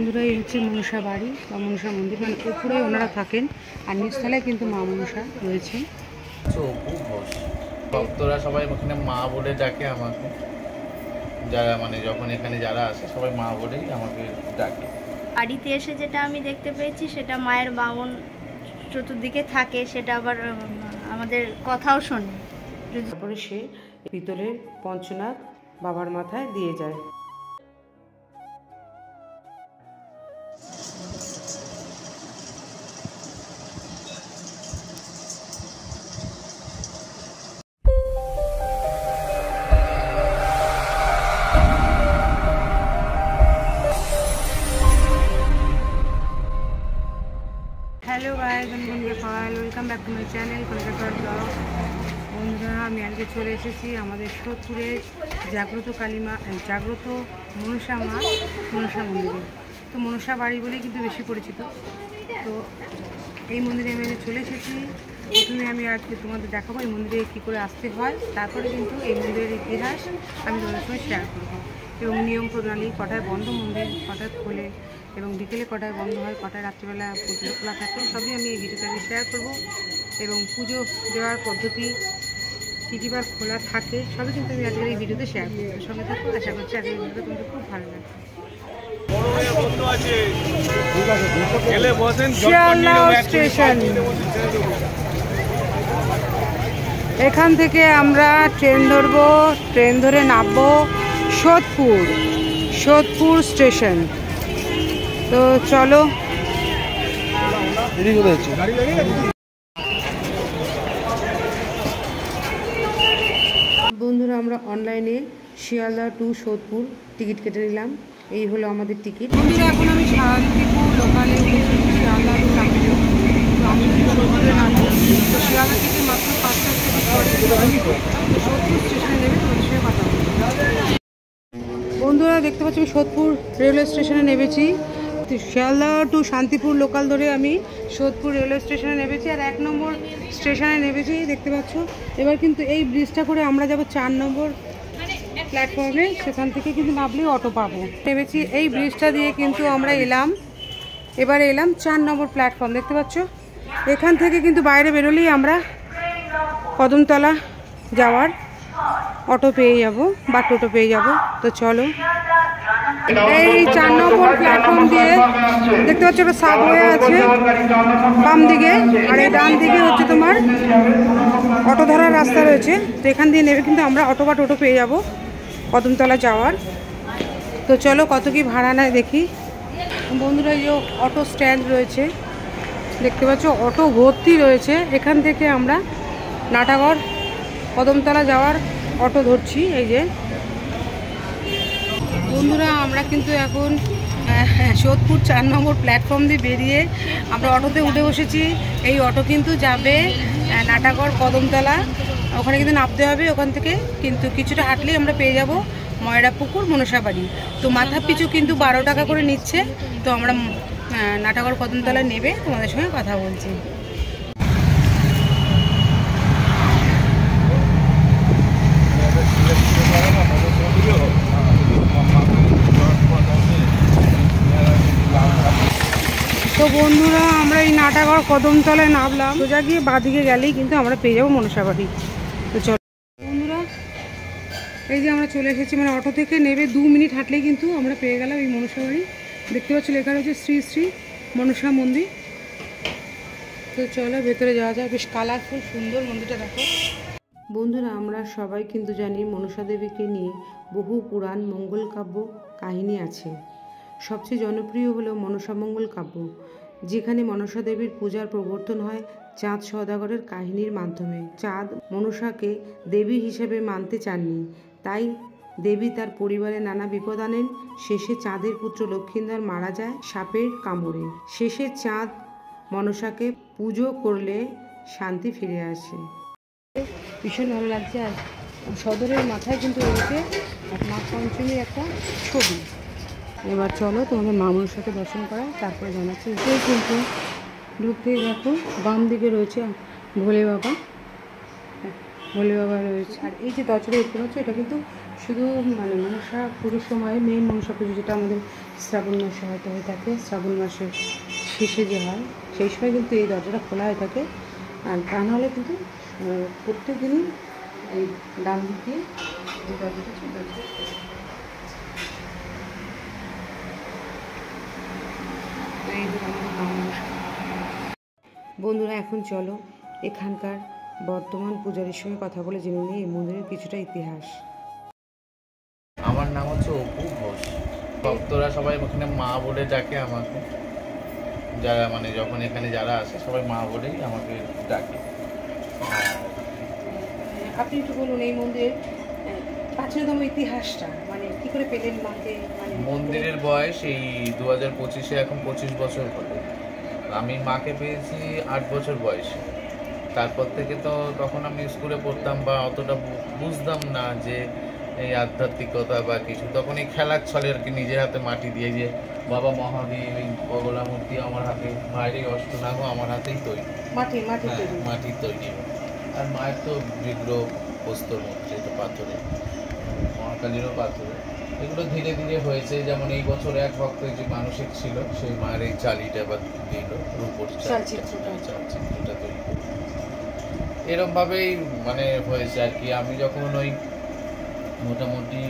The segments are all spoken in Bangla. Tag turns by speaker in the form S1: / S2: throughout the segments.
S1: বন্ধুরা, এই হচ্ছে মনসা বাড়ি বা মনসা মন্দির, মানে উপরে ওনারা থাকেন আর নিচতলায় কিন্তু মা মনসা রয়েছে।
S2: ভক্তরা সবাই ওখানে মা বলে ডাকে আমাকে, যারা মানে যখন এখানে যারা আসে সবাই মা বলেই আমাকে ডাকে।
S3: বাড়িতে এসে যেটা আমি দেখতে পেয়েছি সেটা মায়ের বামন চতুর্দিকে থাকে, সেটা আবার আমাদের কথাও শোনে।
S1: তারপরে সে পিতলের পঞ্চনাথ বাবার মাথায় দিয়ে যায়। হ্যালো গাইস, আমি file welcome back to my channel কলকাতার ব্লগ। বন্ধুরা, আমি আজকে চলে এসেছি আমাদের সোদপুরের জাগ্রত কালীমা, জাগ্রত মনসা মা মনসা মন্দিরে। তো মনসা বাড়ি বলেই কিন্তু বেশি পরিচিত। তো এই মন্দিরে আমি চলে এসেছি। প্রথমে আমি আজকে তোমাদের দেখাবো এই মন্দিরে কী করে আসতে হয়, তারপরে কিন্তু এই মন্দিরের ইতিহাস আমি তোমাদের সঙ্গে শেয়ার করবো এবং নিয়ম প্রণালী, কটায় বন্ধ মন্দির, কটায় খোলে এবং বিকেলে কটায় বন্ধ হয়, কটায় রাত্রিবেলা পুজো খোলা থাকে, সবই আমি এই ভিডিওতে আমি শেয়ার করবো। এবং পুজো দেওয়ার পদ্ধতি, কী কী বার খোলা থাকে, সবই কিন্তু আমি আজকের এই ভিডিওতে শেয়ার করবো। সঙ্গে থাকবো, আশা করছি আজকের ভিডিওটা তোমাদের খুব ভালো লাগবে। শিয়ালদহ স্টেশন, এখান থেকে আমরা ট্রেন ধরবো, ট্রেন ধরে নামবো সোদপুর স্টেশন। তো চলো। বন্ধুরা, আমরা অনলাইনে শিয়ালদহ টু সোদপুর টিকিট কেটে নিলাম। এই হলো আমাদের টিকিট। বন্ধুরা, এখন আমি শান্তিপুর লোকালে উঠেছি শিয়ালদহ টু নামবো। তো আমি সোদপুরে নামবো। তো শিয়ালদহ থেকে মাত্র 5টা টিকিট পরে সোদপুর স্টেশনে নেবে, তোমাদের সঙ্গে কথা বলবো। বন্ধুরা, দেখতে পাচ্ছি আমি সোদপুর রেলওয়ে স্টেশনে নেমেছি। শিয়ালদহ টু শান্তিপুর লোকাল ধরে আমি সোদপুর রেলওয়ে স্টেশনে নেমেছি আর 1 নম্বর স্টেশনে নেমেছি, দেখতে পাচ্ছ। এবার কিন্তু এই ব্রিজটা করে আমরা যাব 4 নম্বর প্ল্যাটফর্মে, সেখান থেকে কিন্তু নামলেই অটো পাবো। নেমেছি এই ব্রিজটা দিয়ে, কিন্তু আমরা এবারে এলাম 4 নম্বর প্ল্যাটফর্ম, দেখতে পাচ্ছ। এখান থেকে কিন্তু বাইরে বেরোলেই আমরা কদমতলা যাওয়ার অটো পেয়ে যাব বা টোটো পেয়ে যাব। তো চলো, এই 4 নম্বর প্ল্যাটফর্ম দিয়ে দেখতে পাচ্ছ একটা সাবওয়ে আছে বাম দিকে, আর এই ডান দিকে হচ্ছে তোমার অটো ধরার রাস্তা রয়েছে। তো এখান দিয়ে নেবে কিন্তু আমরা অটো বা টোটো পেয়ে যাব কদমতলা যাওয়ার। তো চলো, কত কি ভাড়া নেয় দেখি। বন্ধুরা, এই যে অটো স্ট্যান্ড রয়েছে, দেখতে পাচ্ছ অটো ভর্তি রয়েছে। এখান থেকে আমরা নাটাগড় কদমতলা যাওয়ার অটো ধরছি। এই যে বন্ধুরা, আমরা কিন্তু এখন সোদপুর 4 নম্বর প্ল্যাটফর্ম দিয়ে বেরিয়ে আমরা অটোতে উঠে বসেছি। এই অটো কিন্তু যাবে নাটাগড় কদমতলা, ওখানে কিন্তু নামতে হবে। ওখান থেকে কিন্তু কিছুটা হাঁটলেই আমরা পেয়ে যাব ময়রাপুকুর মনসা বাড়ি। তো মাথা পিছু কিন্তু 12 টাকা করে নিচ্ছে। তো আমরা নাটাগড় কদমতলা নেবে তোমাদের সঙ্গে কথা বলছি। তো বন্ধুরা, আমরা এই নাটাগড় কদমতলায় নামলাম। সোজা গিয়ে বাঁদিকে গেলেই কিন্তু আমরা পেয়ে যাবো মনসা বাড়ি। তো চলো বন্ধুরা, এই যে আমরা চলে এসেছি, মানে অটো থেকে নেবে 2 মিনিট হাঁটলেই কিন্তু আমরা পেয়ে গেলাম এই মনসা বাড়ি। দেখতে পাচ্ছি লেখা রয়েছে শ্রী শ্রী মনসা মন্দির। তো চলো ভেতরে যাওয়া যায়। বেশ কালারফুল, সুন্দর মন্দিরটা দেখো। বন্ধুরা, আমরা সবাই কিন্তু জানি মনসা দেবীকে নিয়ে বহু পুরাণ মঙ্গল কাব্য কাহিনী আছে। সবচেয়ে জনপ্রিয় হলো মনসা মঙ্গল কাব্য, যেখানে মনসা দেবীর পূজার প্রবর্তন হয় চাঁদ সওদাগরের কাহিনীর মাধ্যমে। চাঁদ মনসাকে দেবী হিসেবে মানতে চাননি, তাই দেবী তার পরিবারে নানা বিপদ আনেন। শেষে চাঁদের পুত্র লক্ষিন্দর মারা যায় সাপের কামড়ে। শেষে চাঁদ মনসাকে পুজো করলে শান্তি ফিরে আসে। ভীষণ ভালো লাগছে। আর সদরের মাথায় কিন্তু রয়েছে নাগ পঞ্চমীর একটা ছবি। এবার চলো তোমাদের মা মনসাকে দর্শন করা, তারপরে জানাচ্ছি। এটাই কিন্তু ঢুকতেই দেখো বাম দিকে রয়েছে ভোলে বাবা রয়েছে। আর এই যে দরজাটা দেখতে পাচ্ছ, এটা কিন্তু শুধু মানে মনসা পুজোর সময় মেন মনসা পুজো যেটা আমাদের শ্রাবণ মাসে হয়তো হয়ে থাকে, শ্রাবণ মাসের শেষে যে হয় সেই সময় কিন্তু এই দরজাটা খোলা হয়ে থাকে। আর তা নাহলে কিন্তু প্রত্যেক দিনই এই ডান দিক দিয়ে যে দরজাটা আছে দরজা এই যে আমাদের মা মনসা। বন্ধুরা এখন চলো এখানকার বর্তমান পূজারীর সঙ্গে কথা বলে জেনে নিই এই মন্দিরের কিছুটা ইতিহাস।
S2: আমার নাম হচ্ছে অপু ঘোষ। ভক্তরা সবাই ওখানে মা বলে ডাকে আমাকে, যারা মানে যখন এখানে যারা আসে সবাই মা বলেই আমাকে ডাকে।
S1: আপনি একটু বলুন এই মন্দিরের প্রাচীনতম ইতিহাসটা, মানে কি করে পেলেন মাকে? মানে
S2: মন্দিরের বয়স এই 2025-এ এখন 25 বছর হলো। আমি মাকে পেয়েছি 8 বছর বয়সে। তারপর থেকে তো তখন আমি স্কুলে পড়তাম বা অতটা বুঝতাম না যে এই আধ্যাত্মিকতা বা কিছু। তখন এই খেলার ছলে আর কি নিজের হাতে মাটি দিয়ে যে বাবা মহাদেব, এই বগলা মূর্তি আমার হাতে, মায়ের এই অষ্টনাগও আমার হাতেই তৈরি, মাটির তৈরি। আর মায়ের তো বিগ্রহ প্রস্তর মূর্তি, তো পাথরে, মহাকালীরও পাথরে। এগুলো ধীরে ধীরে হয়েছে। যেমন এই বছর এক ভক্ত যে মানসিক ছিল, সেই মায়ের এই চালিটা বা দিল রূপোর চালচিত্রটা তৈরি করে। এরমভাবেই মানে হয়েছে আর কি। আমি যখন ওই মোটামুটি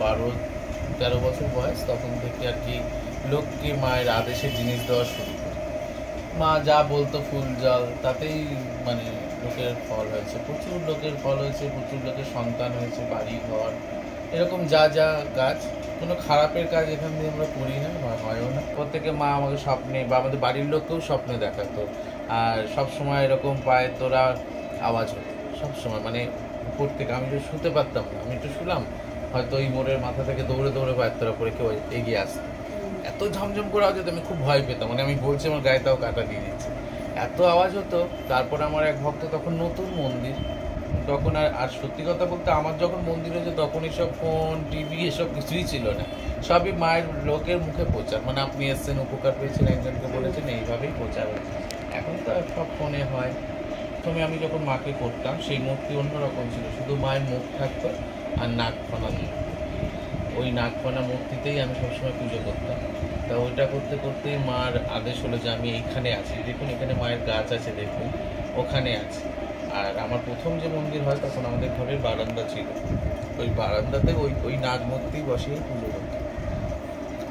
S2: 12-13 বছর বয়স, তখন থেকে আর কি লোককে মায়ের আদেশে জিনিস দেওয়া শুরু করি। মা যা বলতো ফুল জল, তাতেই মানে লোকের ফল হয়েছে, প্রচুর লোকের ফল হয়েছে, প্রচুর লোকের সন্তান হয়েছে, বাড়ি ঘর, এরকম যা যা কাজ, কোনো খারাপের কাজ এখান দিয়ে আমরা করি না বা হয়ও না। প্রত্যেকে মা আমাকে স্বপ্নে বা আমাদের বাড়ির লোককেও স্বপ্নে দেখাতো। আর সবসময় এরকম পায়ে তোরা আওয়াজ হতো সবসময়, মানে উপর থেকে। আমি তো শুতে পারতাম না, আমি একটু শুলাম, হয়তো ওই মোড়ের মাথা থেকে দৌড়ে দৌড়ে পায়ের তোরা পরে কেউ এগিয়ে আসতো। এত ঝমঝম করে আওয়াজ হতো, আমি খুব ভয় পেতাম, মানে আমি বলছি আমার গায়ে তাও কাটা দিয়ে দিচ্ছে, এত আওয়াজ হতো। তারপর আমার এক ভক্ত, তখন নতুন মন্দির, তখন আর সত্যি কথা বলতে আমার যখন মন্দির হয়েছে তখন এসব ফোন টিভি এসব কিছুই ছিল না, সবই মায়ের লোকের মুখে প্রচার। মানে আপনি এসছেন, উপকার পেয়েছেন, একজনকে বলেছেন, এইভাবেই প্রচার হয়েছে। এখন তো সব ফোনে হয়। প্রথমে আমি যখন মাকে করতাম সেই মূর্তি অন্যরকম ছিল, শুধু মায়ের মুখ থাকতো আর নাকফানা নিয়ে। ওই নাকফানা মূর্তিতেই আমি সবসময় পুজো করতাম। তা ওইটা করতে করতেই মার আদেশ হলো যে আমি এইখানে আছি, দেখুন এখানে মায়ের গাছ আছে, দেখুন ওখানে আছি। আর আমার প্রথম যে মন্দির হয় তখন আমাদের ঘরের বারান্দা ছিল, ওই বারান্দাতে ওই নাগ মূর্তি বসিয়ে পুজো করতাম।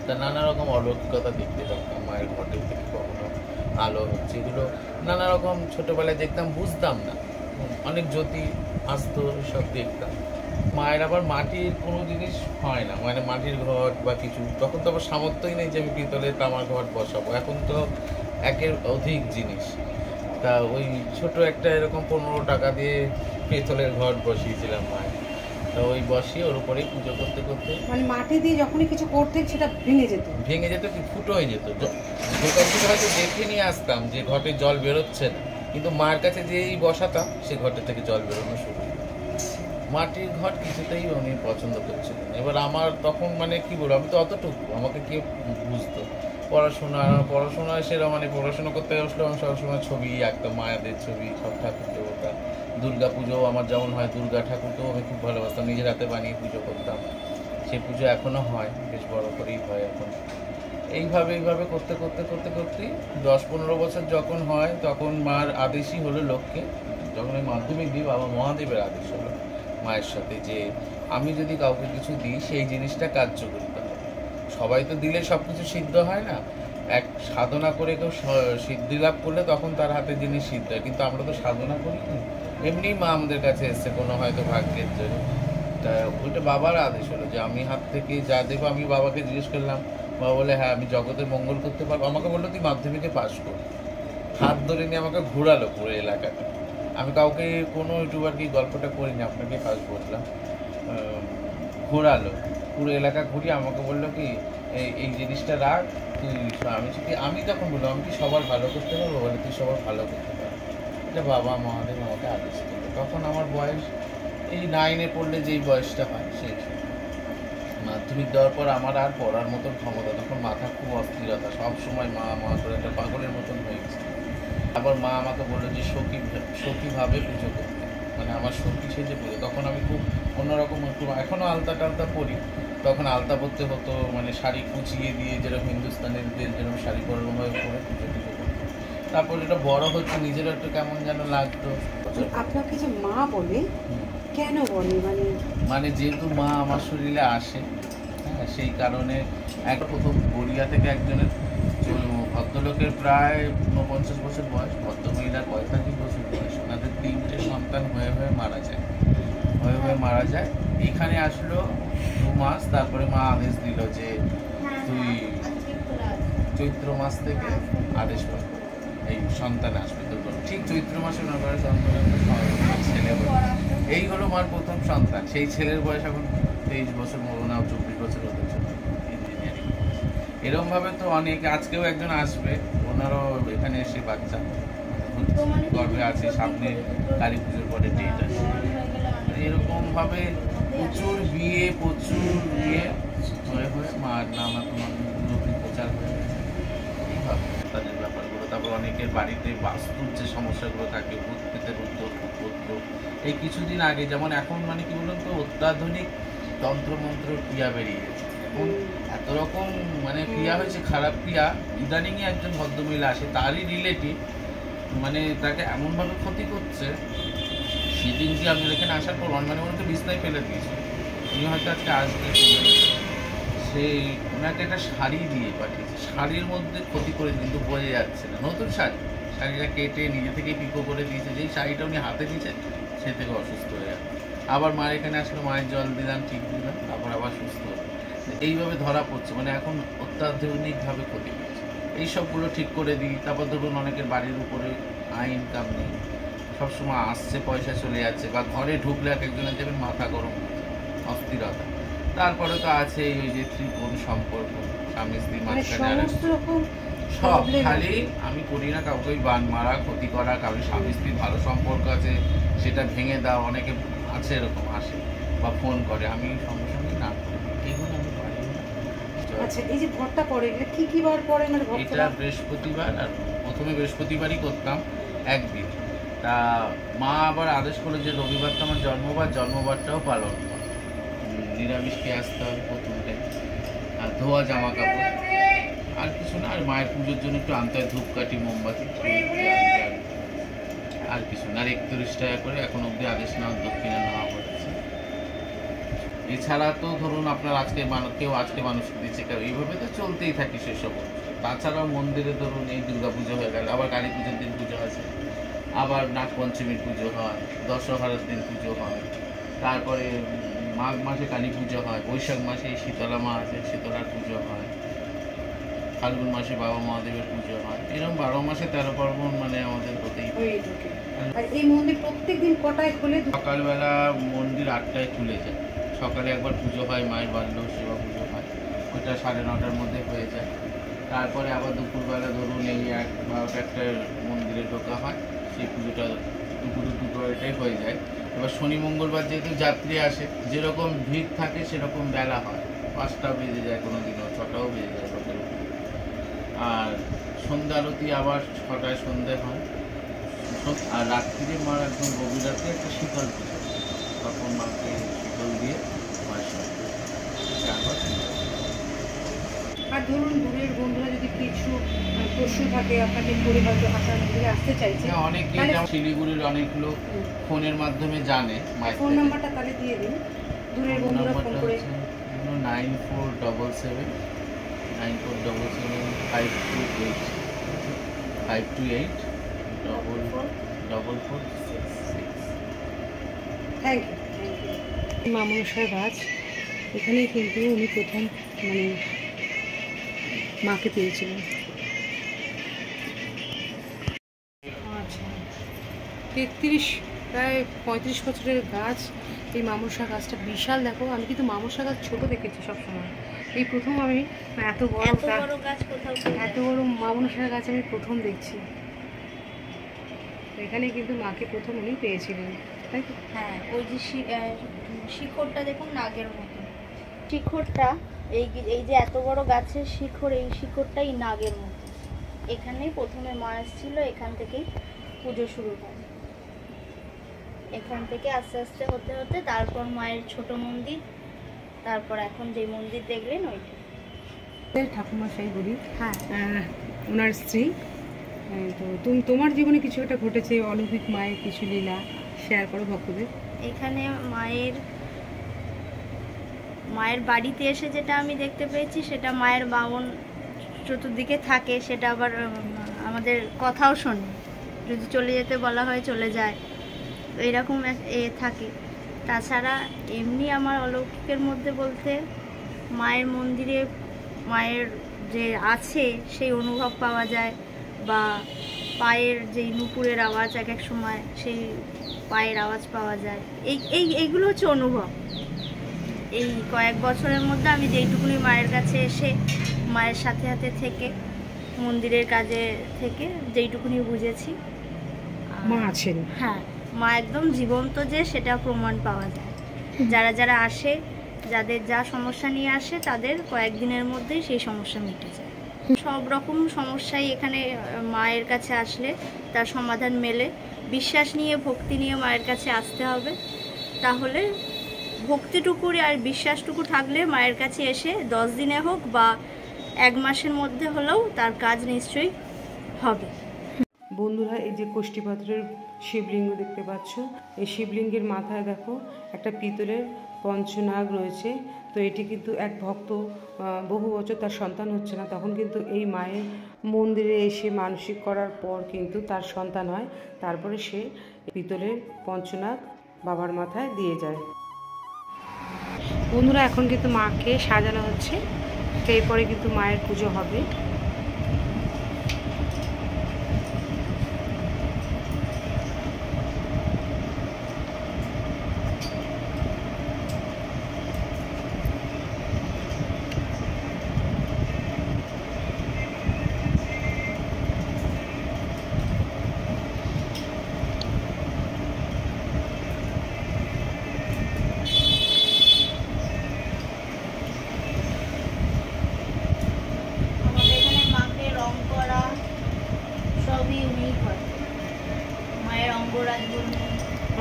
S2: তা নানা রকম অলৌকিকতা দেখতে পারতাম মায়ের ঘটের থেকে, কখনো আলো হচ্ছে, এগুলো নানা রকম ছোটোবেলায় দেখতাম, বুঝতাম না, অনেক জ্যোতি আসতো, সব দেখতাম। মায়ের আবার মাটির কোনো জিনিস হয় না, মানে মাটির ঘট বা কিছু, তখন তো আবার সামর্থ্যই নেই যে আমি পিতলের তামার ঘট বসাবো, এখন তো একের অধিক জিনিস। তা ওই ছোট একটা এরকম 15 টাকা দিয়ে পিতলের ঘট বসিয়েছিলাম মায়ের। তা ওই বসিয়ে ওর উপরেই পুজো করতে করতে,
S1: মানে মাটি দিয়ে যখনই কিছু করতে সেটা ভেঙে যেত
S2: কি ফুটো হয়ে যেত। দোকান থেকে হয়তো দেখে নিয়ে আসতাম যে ঘটে জল বেরোচ্ছে না, কিন্তু মায়ের কাছে যেই বসাতাম সে ঘটের থেকে জল বেরোনো শুরু হতো। মাটির ঘট কিছুতেই উনি পছন্দ করছিলেন। এবার আমার তখন মানে কি বলবো, আমি তো অতটুকু, আমাকে কে বুঝতো। পড়াশোনায় সেরা মানে পড়াশোনা করতে বসলেও আমি সবসময় ছবি আঁকতাম, মায়েদের ছবি, সব ঠাকুর দেবতা। দুর্গা পুজো আমার যেমন হয়, দুর্গা ঠাকুরকেও আমি খুব ভালোবাসতাম, নিজের হাতে বানিয়ে পুজো করতাম। সেই পুজো এখনও হয়, বেশ বড় করেই হয় এখন। এইভাবে করতে করতেই 10-15 বছর যখন হয়, তখন মার আদেশই হলো লোককে, যখন আমি মাধ্যমিক দিই, বাবা মহাদেবের আদেশ হলো মায়ের সাথে যে আমি যদি কাউকে কিছু দিই সেই জিনিসটা কার্য করতে হবে। সবাই তো দিলে সব কিছু সিদ্ধ হয় না, এক সাধনা করে কেউ সিদ্ধি লাভ করলে তখন তার হাতে জিনিস সিদ্ধ হয়, কিন্তু আমরা তো সাধনা করি না, এমনিই মা আমাদের কাছে এসছে কোনো হয়তো ভাগ্যের জন্য। তা ওইটা বাবার আদেশ হলো যে আমি হাত থেকে যা দেবো। আমি বাবাকে জিজ্ঞেস করলাম, বাবা বলে হ্যাঁ আমি জগতের মঙ্গল করতে পারবো। আমাকে বললো তুই মাধ্যমিকে পাস কর, হাত ধরে নিয়ে আমাকে ঘোরালো পুরো এলাকাটা। আমি কাউকে কোনো ইউটিউবারকে গল্পটা করিনি, আপনাকে ফার্স্ট বললাম, ঘোরালো পুরো এলাকা ঘুরিয়ে আমাকে বললো কি এই জিনিসটা রাখ তুই। আমি তখন বললাম আমি কি সবার ভালো করতে পারবো? বলে তুই সবার ভালো করতে পারবো। এটা বাবা মহাদেব আমাকে আদেশ করলো। তখন আমার বয়স এই 9-এ পড়লে যেই বয়সটা হয় সেই মাধ্যমিক দেওয়ার পর আমার আর পড়ার মতন ক্ষমতা, তখন মাথা খুব অস্থিরতা, সব সময় মা করে একটা পাগলের মতন হয়ে গেছে। আবার মা আমাকে বললো যে সখীভাবে পুজো করতে, মানে আমার সত্যি সেজে পুজো। তখন আমি খুব অন্যরকম, একটু এখনও আলতা টালতা পরি, তখন আলতা পরতে হতো, মানে শাড়ি কুচিয়ে দিয়ে যেরকম হিন্দুস্তানিদের যেরকম শাড়ি পরানো হয় পরে পুজো টুজো করতো। তারপর এটা বড় হচ্ছে, নিজেরও একটু কেমন যেন লাগতো।
S1: আপনাকে যে মা বলে কেন বলে,
S2: মানে যেহেতু মা আমার শরীরে আসে, হ্যাঁ, সেই কারণে এক প্রথম গড়িয়া থেকে একজনের ভদ্রলোকের প্রায় 49 বছর বয়স, ভদ্রমহিলার 45 বছর বয়স, ওনাদের 3টে সন্তান হয়ে মারা যায়। এখানে আসলো 2 মাস, তারপরে মা আদেশ দিল যে তুই চৈত্র মাস থেকে আদেশ পাবি, এই সন্তান আসবে তোর। ঠিক চৈত্র মাসে ওনার সন্তান ছেলে হলো। এই হলো মার প্রথম সন্তান। সেই ছেলের বয়স এখন 23 বছর, না 24 বছর হতে চলে, ইঞ্জিনিয়ারিং। এরকমভাবে তো অনেক, আজকেও একজন আসবে, ওনারও এখানে এসে বাচ্চা গর্বে আছে, সামনে কালী পুজোর পরে ডেট আছে। এরকমভাবে প্রচুর বিয়ে হয়ে মার নাম এখন নতুন প্রচার হয়ে গেছে। এইভাবে তাদের ব্যাপারগুলো। তারপর অনেকের বাড়িতে বাস্তুর যে সমস্যাগুলো থাকে, ভূতপ্রেতের উপদ্রব। এই কিছুদিন আগে, যেমন এখন মানে কি বলুন তো, অত্যাধুনিক তন্ত্রমন্ত্র ক্রিয়া বেরিয়ে গেছে। এখন এত রকম মানে ক্রিয়া হয়েছে, খারাপ ক্রিয়া। ইদানিংই একজন ভদ্রমহিলা আসে, তারই রিলেটিভ, মানে তাকে এমনভাবে ক্ষতি করছে। সেদিনকে আমি এখানে আসার পর মানে ওনাকে বিছনায় ফেলে দিয়েছি, উনি হয়তো আজকে আসবে। সেই ওনাকে একটা শাড়ি দিয়ে পাঠিয়েছে, শাড়ির মধ্যে ক্ষতি করে, কিন্তু বোঝা যাচ্ছে না। নতুন শাড়িটা কেটে নিজে থেকেই পিকো করে দিয়েছে। যেই শাড়িটা উনি হাতে দিয়েছে, সে থেকে অসুস্থ হয়ে যাবে। আবার মায়ের এখানে আসলে মায়ের জল দিলাম, ঠিক দিলাম, তারপর আবার সুস্থ হলো। এইভাবে ধরা পড়ছে, মানে এখন অত্যাধুনিকভাবে ক্ষতি করছে। এইসবগুলো ঠিক করে দিই। তারপর ধরুন অনেকের বাড়ির উপরে আয় ইনকাম নেই, সবসময় আসছে পয়সা চলে যাচ্ছে, বা ঘরে ঢুকলে এক একজনের দেবেন মাথা গরম, অস্থিরতা। তারপরে তো আছে ওই যে ত্রিকোণ সম্পর্ক, স্বামী স্ত্রী মাঝখানে সব। খালি আমি করি না কাউকে বান মারা, ক্ষতি করা, কারোর স্বামী স্ত্রীর ভালো সম্পর্ক আছে সেটা ভেঙে দাও, অনেকে আছে এরকম আসে বা ফোন করে, আমি সঙ্গে সঙ্গে না করি, এইগুলো আমি পারি না।
S1: আচ্ছা, এই যে ঘরটা পড়ে, কি বার পড়ে? মানে
S2: এটা বৃহস্পতিবার, আর প্রথমে বৃহস্পতিবারই করতাম একদিন। তা মা আবার আদেশ করে যে রবিবার তো আমার জন্মবারটাও পালন করে, নিরামিষ খেয়ে আসতে হবে প্রথমটাই, আর ধোয়া জামা কাপড়, আর কিছু না। আর মায়ের পুজোর জন্য একটু আনতে হয় ধূপকাঠি, মোমবাতি, আর কিছু না। আর 31 টাকা করে এখন অবধি আদেশ দক্ষিণা নেওয়া হচ্ছে। এছাড়া তো ধরুন আপনার কেউ আজকে মানুষকে দিচ্ছে, কেউ এইভাবে তো চলতেই থাকি সেসব। তাছাড়াও মন্দিরে ধরুন এই দুর্গা পুজো হয়ে গেল, আবার কালী পুজোর দিন পুজো আছে, আবার নাগপঞ্চমীর পুজো হয়, দশহরার দিন পুজো হয়, তারপরে মাঘ মাসে কালী পুজো হয়, বৈশাখ মাসে শীতলা মা আছে, শীতলার পুজো হয়, ফাল্গুন মাসে বাবা মহাদেবের পুজো হয়। এরকম 12 মাসে 13 পার্বণ মানে আমাদের হতেই।
S1: আর এই মন্দির প্রত্যেকদিন কটায় খুলে?
S2: সকালবেলা মন্দির 8টায় খুলে যায়। সকালে একবার পুজো হয়, মায়ের বাল্য সেবা পুজো হয়, ওইটা 9:30টার মধ্যে হয়ে যায়। তারপরে আবার দুপুরবেলা ধরুন এই 1-12টায় মন্দিরে ঢোকা হয়, সেই পুজোটা দুপুর 2-2টায় হয়ে যায়। এবার শনি মঙ্গলবার যেহেতু যাত্রী আসে, যেরকম ভিড় থাকে সেরকম বেলা হয়, 5টা বেজে যায়, কোনো দিনও 6টাও বেজে যায় লোকের। আর সন্ধ্যা আরতি আবার 6টায় সন্ধে হয়। আর রাত্রিরে মার একদম গভীর রাত্রে একটা শীতল পুজো, তখন মাকে শীতল দিয়ে মায়ের সঙ্গে।
S1: আর ধরুন দূরের বন্ধুরা যদি কিছু প্রশ্ন থাকে আপনাকে করে হয়তো আসার মধ্যে আসতে চাইছে,
S2: অনেকে শিলিগুড়ির অনেক লোক ফোনের মাধ্যমে জানে।
S1: ফোন নাম্বারটা তাহলে দিয়ে দিন, দূরের বন্ধুরা ফোন করে।
S2: 9477 528 44466।
S1: Thank you. মা মনসার গাছ, এখানেই কিন্তু উনি প্রথম মানে মাকে পেয়েছিলেন। আচ্ছা, প্রায় 35 বছরের গাছ এই মামসা গাছটা বিশাল। দেখো, আমি কিন্তু মামসা গাছ ছোট দেখেছি সবসময়, এই প্রথম আমি এত বড়
S3: গাছ কোথাও,
S1: এত বড় মামসার গাছ আমি প্রথম দেখছি। এখানে কিন্তু মাকে প্রথম উনি পেয়েছিলেন, তাই তো?
S3: হ্যাঁ, ওই যে শিখরটা দেখুন নাগের মতো, শিখরটা এই যে এত বড় গাছের শিখর, এই শিখরটাই নাগের মতো। এখানেই প্রথমে মা এসেছিল, এখান থেকেই পুজো শুরু হয়। এখান থেকে আস্তে আস্তে হতে হতে তারপর মায়ের ছোট মন্দির, তারপর এখন যে মন্দির দেখলেন ওইটা।
S1: ঠাকুমা সাই বলি,
S3: হ্যাঁ
S1: ওনার স্ত্রী। তো তোমার জীবনে কিছু একটা ঘটেছে, অলৌকিক মায়ের কিছু লীলা শেয়ার করো ভক্তদের।
S3: এখানে মায়ের বাড়িতে এসে যেটা আমি দেখতে পেয়েছি, সেটা মায়ের বামন চতুর্দিকে থাকে, সেটা আবার আমাদের কথাও শোনে, যদি চলে যেতে বলা হয় চলে যায়, এইরকম থাকে। তাছাড়া এমনি আমার অলৌকিকের মধ্যে বলতে মায়ের মন্দিরে মায়ের যে আছে সেই অনুভব পাওয়া যায়, বা পায়ের যে নুপুরের আওয়াজ এক এক সময় সেই পায়ের আওয়াজ পাওয়া যায়, এইগুলো হচ্ছে অনুভব। এই কয়েক বছরের মধ্যে আমি যেইটুকুনি মায়ের কাছে এসে মায়ের সাথে সাথে থেকে মন্দিরের কাজে থেকে যেইটুকুনি বুঝেছি,
S1: মা আছেন।
S3: হ্যাঁ, মা একদম জীবন্ত, যে সেটা প্রমাণ পাওয়া যায়। যারা যারা আসে, যাদের যা সমস্যা নিয়ে আসে, তাদের কয়েকদিনের মধ্যেই সেই সমস্যা মিটে যায়। সব রকম সমস্যাই এখানে মায়ের কাছে আসলে তার সমাধান মেলে। বিশ্বাস নিয়ে, ভক্তি নিয়ে মায়ের কাছে আসতে হবে, তাহলে ভক্তিটুকু আর বিশ্বাসটুকু থাকলে মায়ের কাছে এসে 10 দিনে হোক বা 1 মাসের মধ্যে হলেও তার কাজ নিশ্চয়ই হবে।
S1: বন্ধুরা, এই যে কোষ্ঠীপাত্রের শিবলিঙ্গ দেখতে পাচ্ছ, এই শিবলিঙ্গের মাথায় দেখো একটা পিতলের পঞ্চনাগ রয়েছে। তো এটি কিন্তু এক ভক্ত বহু বছর তার সন্তান হচ্ছে না, তখন কিন্তু এই মায়ের মন্দিরে এসে মানসিক করার পর কিন্তু তার সন্তান হয়। তারপরে সে পিতলের পঞ্চনাগ বাবার মাথায় দিয়ে যায়। বন্ধুরা, এখন কিন্তু মাকে সাজানো হচ্ছে, তো এরপরে কিন্তু মায়ের পুজো হবে।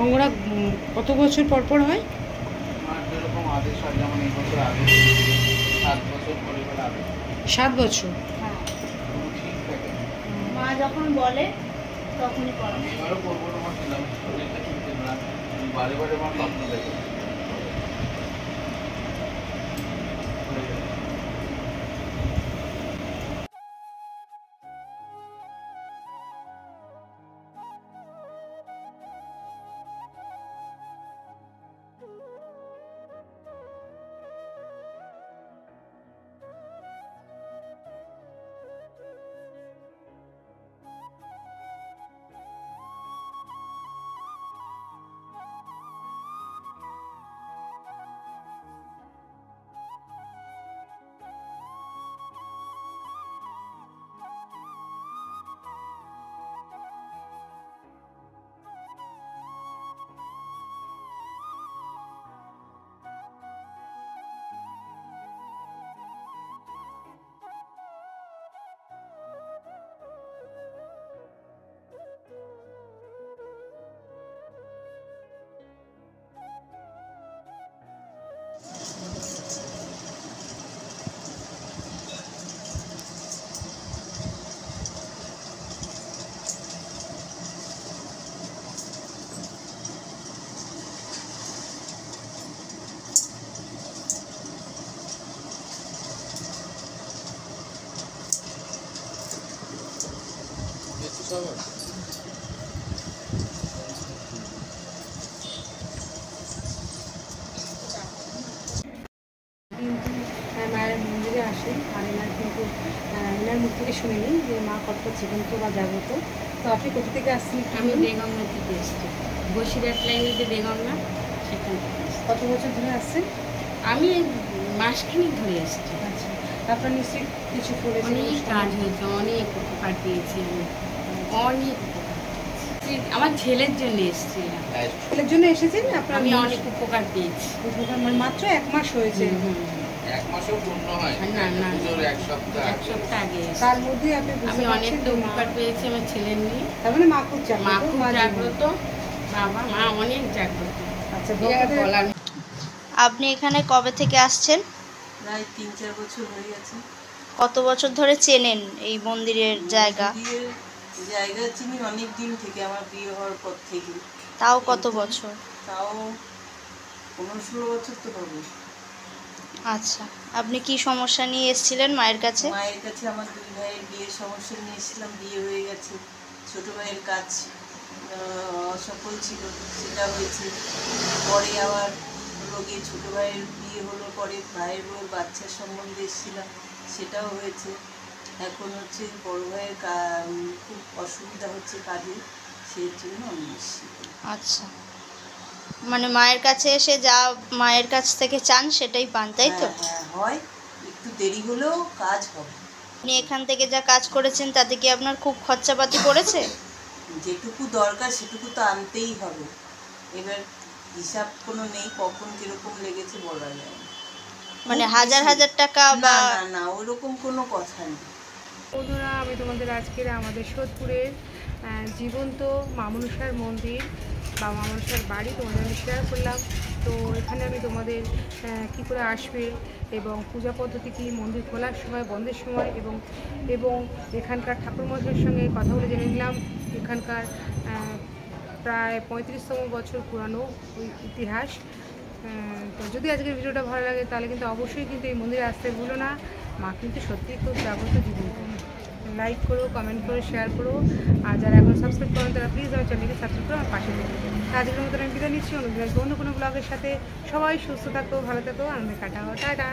S1: অঙ্গরাগ কত বছর পর পর হয়?
S2: আমার যেরকম আদেশ হয়, যেমন এই বছর আগে 7 বছর পরে আগে
S1: 7 বছর।
S3: হ্যাঁ,
S2: ঠিক থাকে।
S3: মা যখন বলে তখনই করা।
S2: এবারও করবো না, ছিলাম শরীরটা ঠিক ছিল না, বারে বারে আমার স্বপ্ন দেখে।
S1: মায়ের মন্দিরে আসে, আর এনার কিন্তু এনার মুখ থেকে শুনে নিই যে মা কতটা জীবন্ত বা জাগ্রত। তো আপনি কোথা থেকে আসছেন?
S4: আমি বেগমনা থেকে এসেছি, বসিরহাট লাইনে যে বেগমনা, সেখান থেকে এসেছি।
S1: কত বছর ধরে আসছেন?
S4: আমি মাসখানেক ধরে এসেছি।
S1: আচ্ছা, আপনার নিশ্চয়ই কিছু করেছেন?
S4: অনেক কাজ হয়েছে, অনেক উপকার পেয়েছি আমি, অনেক উপকার পেয়েছি। আমার ছেলের জন্য এসেছিলাম।
S1: ছেলের জন্য এসেছেন? আপনার
S4: আমি অনেক উপকার পেয়েছি।
S1: মানে মাত্র 1 মাস হয়েছে?
S2: 1 মাসও পূর্ণ হয়
S4: না না,
S2: পুজোর 1 সপ্তাহ
S4: 1 সপ্তাহ আগে এসেছি।
S1: তার মধ্যে আপনি
S4: আমি অনেকটা উপকার পেয়েছি আমার ছেলের নিয়ে।
S1: তার মানে মা খুব
S4: মা
S1: জাগ্রত।
S4: খুব জাগ্রত, বাবা মা অনেক জাগ্রত।
S1: আচ্ছা,
S4: এ আর
S1: ভক্তদের
S4: বলার নেই।
S3: আপনি এখানে কবে থেকে আসছেন?
S5: প্রায় 3-4 বছর হয়ে গেছে।
S3: কত বছর ধরে চেনেন এই মন্দিরের জায়গা?
S5: বিয়ের জায়গা চিনি অনেক দিন থেকে, আমার বিয়ে হওয়ার পর থেকে।
S3: তাও কত বছর?
S5: তাও 15-16 বছর তো হবে।
S3: আচ্ছা, আপনি কি সমস্যা নিয়ে এসেছিলেন মায়ের কাছে?
S5: মায়ের কাছে আমার 2 ভাইয়ের বিয়ের সমস্যা নিয়ে এসেছিলাম, বিয়ে হয়ে গেছে। ছোট ভাইয়ের কাজ অসফল ছিল, সেটা হয়েছে। পরে আবার রোগে ছোট ভাইয়ের বিয়ে হলো, পরে ভাইয়ের বউয়ের বাচ্চার সম্বন্ধে এসেছিলাম, সেটাও হয়েছে। এখন হচ্ছে বড় ভাইয়ের খুব অসুবিধা হচ্ছে কাজে, সেই জন্য আমি এসেছি।
S3: আচ্ছা, মানে মায়ের কাছে এসে যা মায়ের কাছ থেকে চান সেটাই পান, তাই তো?
S5: হ্যাঁ, হয়, একটু দেরি হলেও কাজ হবে।
S3: আপনি এখান থেকে যা কাজ করেছেন তাতে কি আপনার খুব খরচাপাতি পড়েছে?
S5: যেটুকু দরকার সেটুকু তো আনতেই হবে। এবার হিসাব কোনো নেই, কখন কিরকম লেগেছে বলা যায় না।
S3: মানে
S5: খুব
S3: হাজার
S5: বেশি।
S3: হাজার টাকা
S5: না
S3: বা?
S5: না না, ওরকম কোনো কথা নেই।
S1: বন্ধুরা, আমি তোমাদের আজকের আমাদের সোদপুরের জীবন্ত মা মনসার মন্দির বা মা মনসার বাড়ি তোমাদের আমি শেয়ার করলাম। তো এখানে আমি তোমাদের কী করে আসবে এবং পূজা পদ্ধতি কী, মন্দির খোলার সময়, বন্ধের সময় এবং এখানকার ঠাকুরমশাইয়ের সঙ্গে কথা বলে জেনে নিলাম। এখানকার প্রায় 35তম বছর পুরানো ওই ইতিহাস। তো যদি আজকের ভিডিওটা ভালো লাগে তাহলে কিন্তু অবশ্যই কিন্তু এই মন্দিরে আসতে ভুলো না। মা কিন্তু সত্যিই খুব জাগ্রত, জীবন্ত। লাইক করো, কমেন্ট করো, শেয়ার করো। আর যারা এখন সাবস্ক্রাইব করেন তারা প্লিজ আমার চ্যানেলকে সাবস্ক্রাইব করে আমার পাশে থাকবে। আজকের মতো আমি বিদায় নিচ্ছি, অন্য ব্লগের সাথে। সবাই সুস্থ থাকো, ভালো থাকো, আনন্দে কাটাও। টাটা।